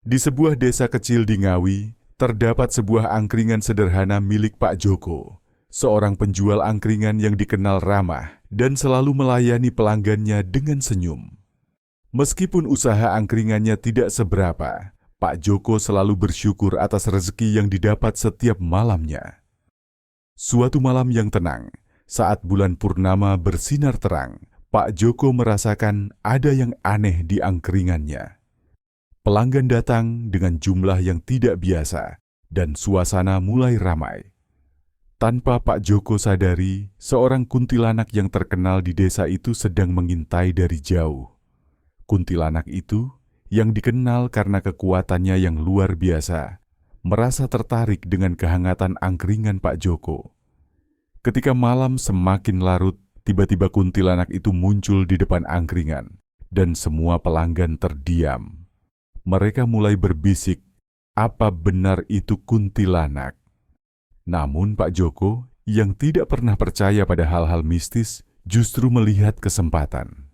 Di sebuah desa kecil di Ngawi, terdapat sebuah angkringan sederhana milik Pak Joko, seorang penjual angkringan yang dikenal ramah dan selalu melayani pelanggannya dengan senyum. Meskipun usaha angkringannya tidak seberapa, Pak Joko selalu bersyukur atas rezeki yang didapat setiap malamnya. Suatu malam yang tenang, saat bulan purnama bersinar terang, Pak Joko merasakan ada yang aneh di angkringannya. Pelanggan datang dengan jumlah yang tidak biasa, dan suasana mulai ramai. Tanpa Pak Joko sadari, seorang kuntilanak yang terkenal di desa itu sedang mengintai dari jauh. Kuntilanak itu, yang dikenal karena kekuatannya yang luar biasa, merasa tertarik dengan kehangatan angkringan Pak Joko. Ketika malam semakin larut, tiba-tiba kuntilanak itu muncul di depan angkringan, dan semua pelanggan terdiam. Mereka mulai berbisik, apa benar itu kuntilanak? Namun Pak Joko, yang tidak pernah percaya pada hal-hal mistis, justru melihat kesempatan.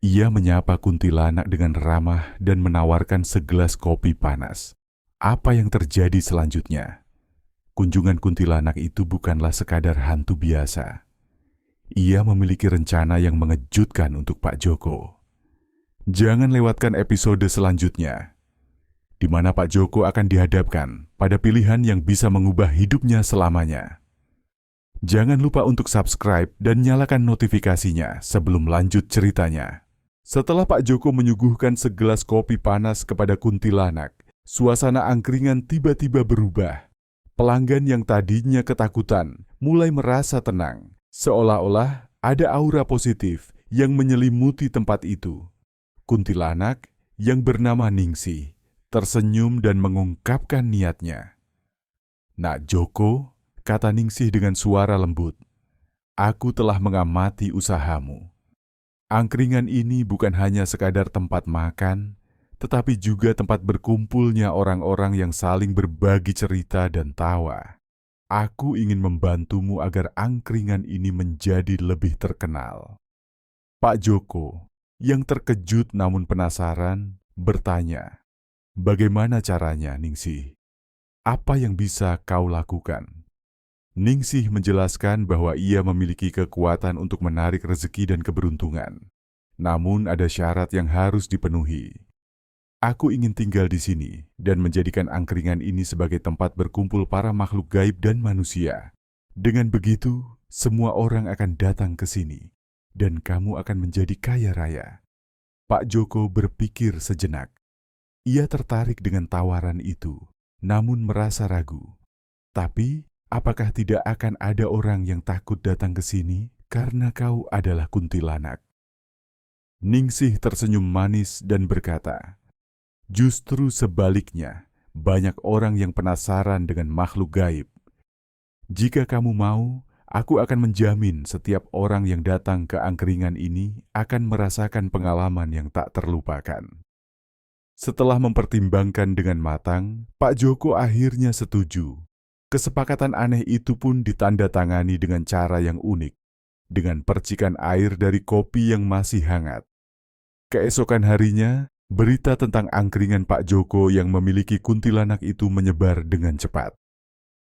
Ia menyapa kuntilanak dengan ramah dan menawarkan segelas kopi panas. Apa yang terjadi selanjutnya? Kunjungan kuntilanak itu bukanlah sekadar hantu biasa. Ia memiliki rencana yang mengejutkan untuk Pak Joko. Jangan lewatkan episode selanjutnya, di mana Pak Joko akan dihadapkan pada pilihan yang bisa mengubah hidupnya selamanya. Jangan lupa untuk subscribe dan nyalakan notifikasinya sebelum lanjut ceritanya. Setelah Pak Joko menyuguhkan segelas kopi panas kepada kuntilanak, suasana angkringan tiba-tiba berubah. Pelanggan yang tadinya ketakutan mulai merasa tenang, seolah-olah ada aura positif yang menyelimuti tempat itu. Kuntilanak yang bernama Ningsih tersenyum dan mengungkapkan niatnya. "Nak Joko," kata Ningsih dengan suara lembut, "aku telah mengamati usahamu. Angkringan ini bukan hanya sekadar tempat makan, tetapi juga tempat berkumpulnya orang-orang yang saling berbagi cerita dan tawa. Aku ingin membantumu agar angkringan ini menjadi lebih terkenal." Pak Joko, yang terkejut namun penasaran, bertanya, "Bagaimana caranya, Ningsih? Apa yang bisa kau lakukan?" Ningsih menjelaskan bahwa ia memiliki kekuatan untuk menarik rezeki dan keberuntungan. Namun ada syarat yang harus dipenuhi. "Aku ingin tinggal di sini dan menjadikan angkringan ini sebagai tempat berkumpul para makhluk gaib dan manusia. Dengan begitu, semua orang akan datang ke sini, dan kamu akan menjadi kaya raya." Pak Joko berpikir sejenak. Ia tertarik dengan tawaran itu, namun merasa ragu. Tapi, apakah tidak akan ada orang yang takut datang ke sini karena kau adalah kuntilanak? Ningsih tersenyum manis dan berkata, "Justru sebaliknya, banyak orang yang penasaran dengan makhluk gaib. Jika kamu mau, aku akan menjamin setiap orang yang datang ke angkringan ini akan merasakan pengalaman yang tak terlupakan." Setelah mempertimbangkan dengan matang, Pak Joko akhirnya setuju. Kesepakatan aneh itu pun ditandatangani dengan cara yang unik, dengan percikan air dari kopi yang masih hangat. Keesokan harinya, berita tentang angkringan Pak Joko yang memiliki kuntilanak itu menyebar dengan cepat.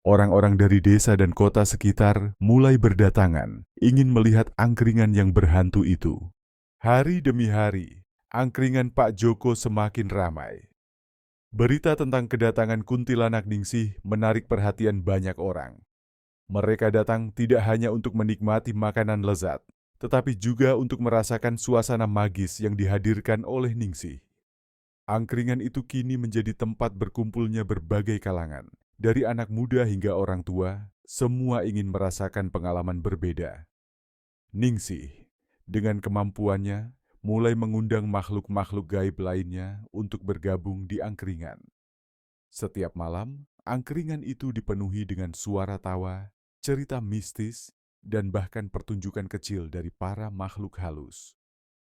Orang-orang dari desa dan kota sekitar mulai berdatangan, ingin melihat angkringan yang berhantu itu. Hari demi hari, angkringan Pak Joko semakin ramai. Berita tentang kedatangan kuntilanak Ningsih menarik perhatian banyak orang. Mereka datang tidak hanya untuk menikmati makanan lezat, tetapi juga untuk merasakan suasana magis yang dihadirkan oleh Ningsih. Angkringan itu kini menjadi tempat berkumpulnya berbagai kalangan. Dari anak muda hingga orang tua, semua ingin merasakan pengalaman berbeda. Ningsih, dengan kemampuannya, mulai mengundang makhluk-makhluk gaib lainnya untuk bergabung di angkringan. Setiap malam, angkringan itu dipenuhi dengan suara tawa, cerita mistis, dan bahkan pertunjukan kecil dari para makhluk halus.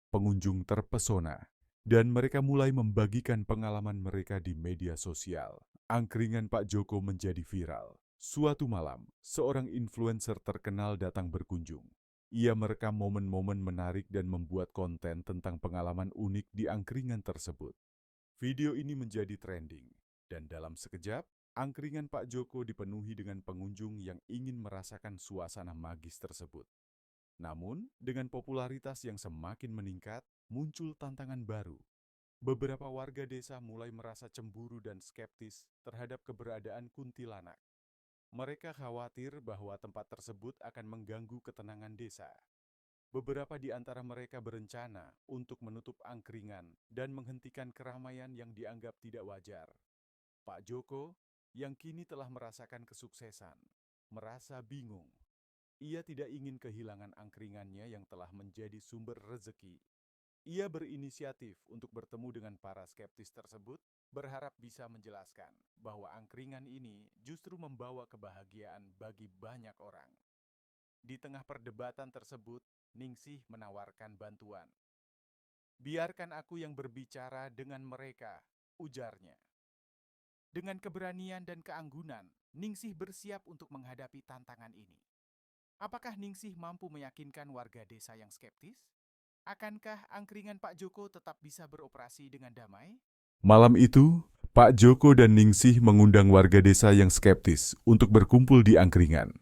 Pengunjung terpesona, dan mereka mulai membagikan pengalaman mereka di media sosial. Angkringan Pak Joko menjadi viral. Suatu malam, seorang influencer terkenal datang berkunjung. Ia merekam momen-momen menarik dan membuat konten tentang pengalaman unik di angkringan tersebut. Video ini menjadi trending, dan dalam sekejap, angkringan Pak Joko dipenuhi dengan pengunjung yang ingin merasakan suasana magis tersebut. Namun, dengan popularitas yang semakin meningkat, muncul tantangan baru. Beberapa warga desa mulai merasa cemburu dan skeptis terhadap keberadaan kuntilanak. Mereka khawatir bahwa tempat tersebut akan mengganggu ketenangan desa. Beberapa di antara mereka berencana untuk menutup angkringan dan menghentikan keramaian yang dianggap tidak wajar. Pak Joko, yang kini telah merasakan kesuksesan, merasa bingung. Ia tidak ingin kehilangan angkringannya yang telah menjadi sumber rezeki. Ia berinisiatif untuk bertemu dengan para skeptis tersebut, berharap bisa menjelaskan bahwa angkringan ini justru membawa kebahagiaan bagi banyak orang. Di tengah perdebatan tersebut, Ningsih menawarkan bantuan. "Biarkan aku yang berbicara dengan mereka," ujarnya. Dengan keberanian dan keanggunan, Ningsih bersiap untuk menghadapi tantangan ini. Apakah Ningsih mampu meyakinkan warga desa yang skeptis? Akankah angkringan Pak Joko tetap bisa beroperasi dengan damai? Malam itu, Pak Joko dan Ningsih mengundang warga desa yang skeptis untuk berkumpul di angkringan.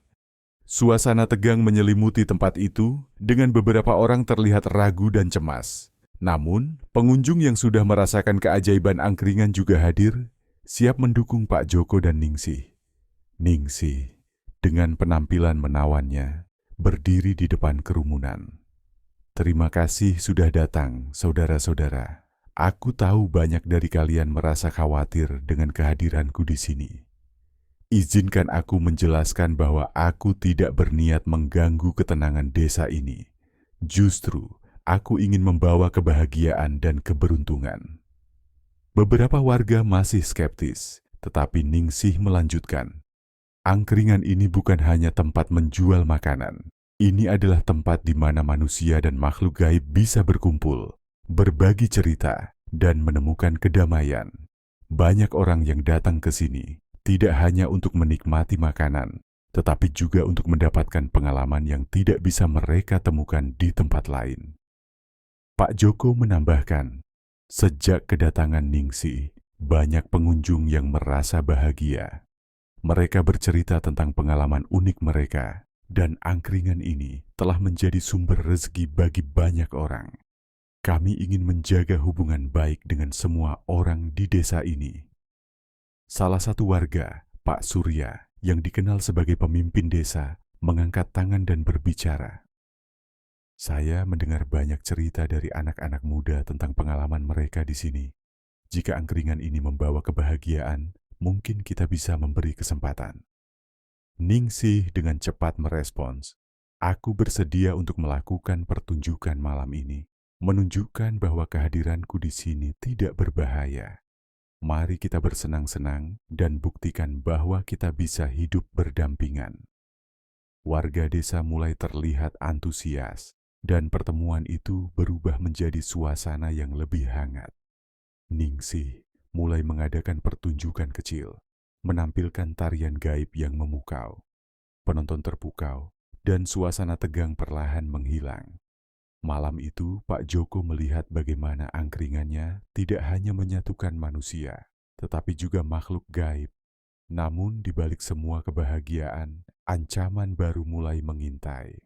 Suasana tegang menyelimuti tempat itu, dengan beberapa orang terlihat ragu dan cemas. Namun, pengunjung yang sudah merasakan keajaiban angkringan juga hadir, siap mendukung Pak Joko dan Ningsih. Ningsih, dengan penampilan menawannya, berdiri di depan kerumunan. "Terima kasih sudah datang, saudara-saudara. Aku tahu banyak dari kalian merasa khawatir dengan kehadiranku di sini. Izinkan aku menjelaskan bahwa aku tidak berniat mengganggu ketenangan desa ini. Justru, aku ingin membawa kebahagiaan dan keberuntungan." Beberapa warga masih skeptis, tetapi Ningsih melanjutkan, "Angkringan ini bukan hanya tempat menjual makanan. Ini adalah tempat di mana manusia dan makhluk gaib bisa berkumpul, berbagi cerita, dan menemukan kedamaian. Banyak orang yang datang ke sini tidak hanya untuk menikmati makanan, tetapi juga untuk mendapatkan pengalaman yang tidak bisa mereka temukan di tempat lain." Pak Joko menambahkan, sejak kedatangan Ningsih, banyak pengunjung yang merasa bahagia. Mereka bercerita tentang pengalaman unik mereka, dan angkringan ini telah menjadi sumber rezeki bagi banyak orang. "Kami ingin menjaga hubungan baik dengan semua orang di desa ini." Salah satu warga, Pak Surya, yang dikenal sebagai pemimpin desa, mengangkat tangan dan berbicara. "Saya mendengar banyak cerita dari anak-anak muda tentang pengalaman mereka di sini. Jika angkringan ini membawa kebahagiaan, mungkin kita bisa memberi kesempatan." Ningsih dengan cepat merespons, "Aku bersedia untuk melakukan pertunjukan malam ini, menunjukkan bahwa kehadiranku di sini tidak berbahaya. Mari kita bersenang-senang dan buktikan bahwa kita bisa hidup berdampingan." Warga desa mulai terlihat antusias, dan pertemuan itu berubah menjadi suasana yang lebih hangat. Ningsih mulai mengadakan pertunjukan kecil, menampilkan tarian gaib yang memukau. Penonton terpukau, dan suasana tegang perlahan menghilang. Malam itu, Pak Joko melihat bagaimana angkringannya tidak hanya menyatukan manusia, tetapi juga makhluk gaib. Namun, di balik semua kebahagiaan, ancaman baru mulai mengintai.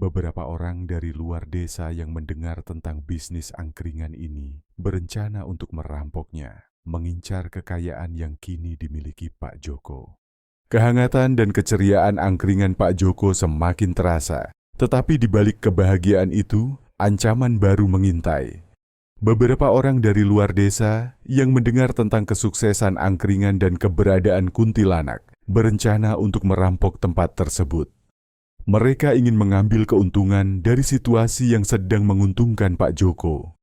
Beberapa orang dari luar desa yang mendengar tentang bisnis angkringan ini berencana untuk merampoknya, mengincar kekayaan yang kini dimiliki Pak Joko. Kehangatan dan keceriaan angkringan Pak Joko semakin terasa. Tetapi di balik kebahagiaan itu, ancaman baru mengintai. Beberapa orang dari luar desa yang mendengar tentang kesuksesan angkringan dan keberadaan kuntilanak berencana untuk merampok tempat tersebut. Mereka ingin mengambil keuntungan dari situasi yang sedang menguntungkan Pak Joko.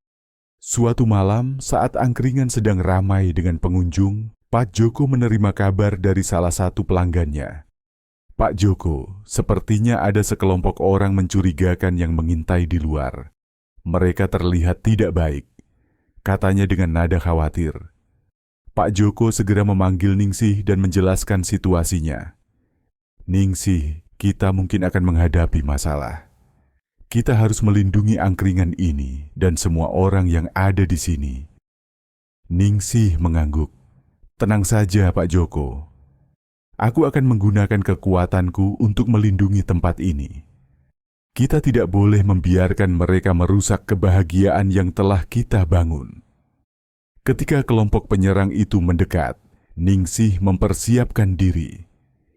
Suatu malam, saat angkringan sedang ramai dengan pengunjung, Pak Joko menerima kabar dari salah satu pelanggannya. "Pak Joko, sepertinya ada sekelompok orang mencurigakan yang mengintai di luar. Mereka terlihat tidak baik," katanya dengan nada khawatir. Pak Joko segera memanggil Ningsih dan menjelaskan situasinya. "Ningsih, kita mungkin akan menghadapi masalah. Kita harus melindungi angkringan ini dan semua orang yang ada di sini. Ningsih mengangguk. Tenang saja, Pak Joko. Aku akan menggunakan kekuatanku untuk melindungi tempat ini. Kita tidak boleh membiarkan mereka merusak kebahagiaan yang telah kita bangun. Ketika kelompok penyerang itu mendekat, Ningsih mempersiapkan diri.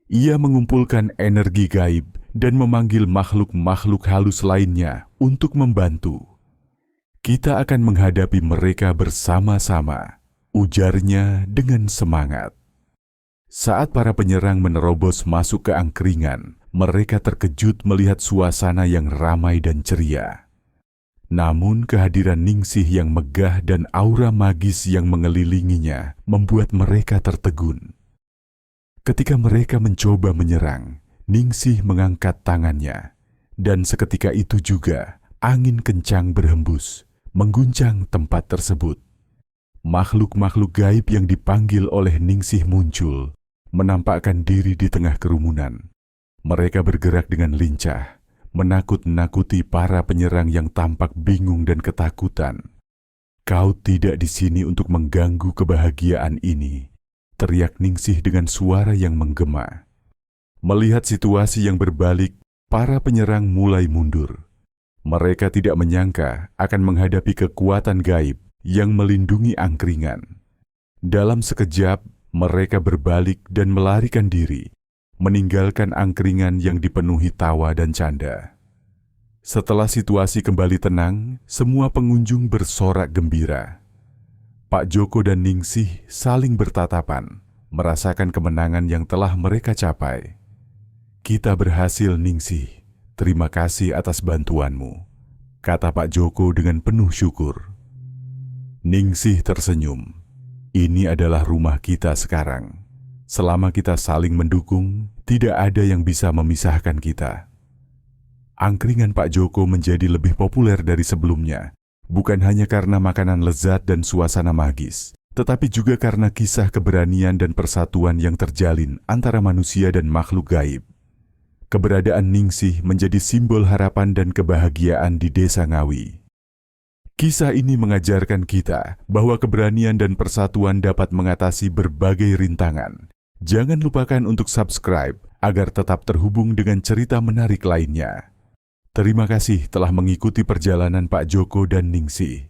Ia mengumpulkan energi gaib dan memanggil makhluk-makhluk halus lainnya untuk membantu. Kita akan menghadapi mereka bersama-sama, ujarnya dengan semangat. Saat para penyerang menerobos masuk ke angkringan, mereka terkejut melihat suasana yang ramai dan ceria. Namun kehadiran Ningsih yang megah dan aura magis yang mengelilinginya membuat mereka tertegun. Ketika mereka mencoba menyerang, Ningsih mengangkat tangannya, dan seketika itu juga angin kencang berhembus, mengguncang tempat tersebut. Makhluk-makhluk gaib yang dipanggil oleh Ningsih muncul, menampakkan diri di tengah kerumunan. Mereka bergerak dengan lincah, menakut-nakuti para penyerang yang tampak bingung dan ketakutan. Kau tidak di sini untuk mengganggu kebahagiaan ini, teriak Ningsih dengan suara yang menggema. Melihat situasi yang berbalik, para penyerang mulai mundur. Mereka tidak menyangka akan menghadapi kekuatan gaib yang melindungi angkringan. Dalam sekejap, mereka berbalik dan melarikan diri, meninggalkan angkringan yang dipenuhi tawa dan canda. Setelah situasi kembali tenang, semua pengunjung bersorak gembira. Pak Joko dan Ningsih saling bertatapan, merasakan kemenangan yang telah mereka capai. Kita berhasil, Ningsih. Terima kasih atas bantuanmu, kata Pak Joko dengan penuh syukur. Ningsih tersenyum. Ini adalah rumah kita sekarang. Selama kita saling mendukung, tidak ada yang bisa memisahkan kita. Angkringan Pak Joko menjadi lebih populer dari sebelumnya, bukan hanya karena makanan lezat dan suasana magis, tetapi juga karena kisah keberanian dan persatuan yang terjalin antara manusia dan makhluk gaib. Keberadaan Ningsih menjadi simbol harapan dan kebahagiaan di Desa Ngawi. Kisah ini mengajarkan kita bahwa keberanian dan persatuan dapat mengatasi berbagai rintangan. Jangan lupakan untuk subscribe agar tetap terhubung dengan cerita menarik lainnya. Terima kasih telah mengikuti perjalanan Pak Joko dan Ningsih.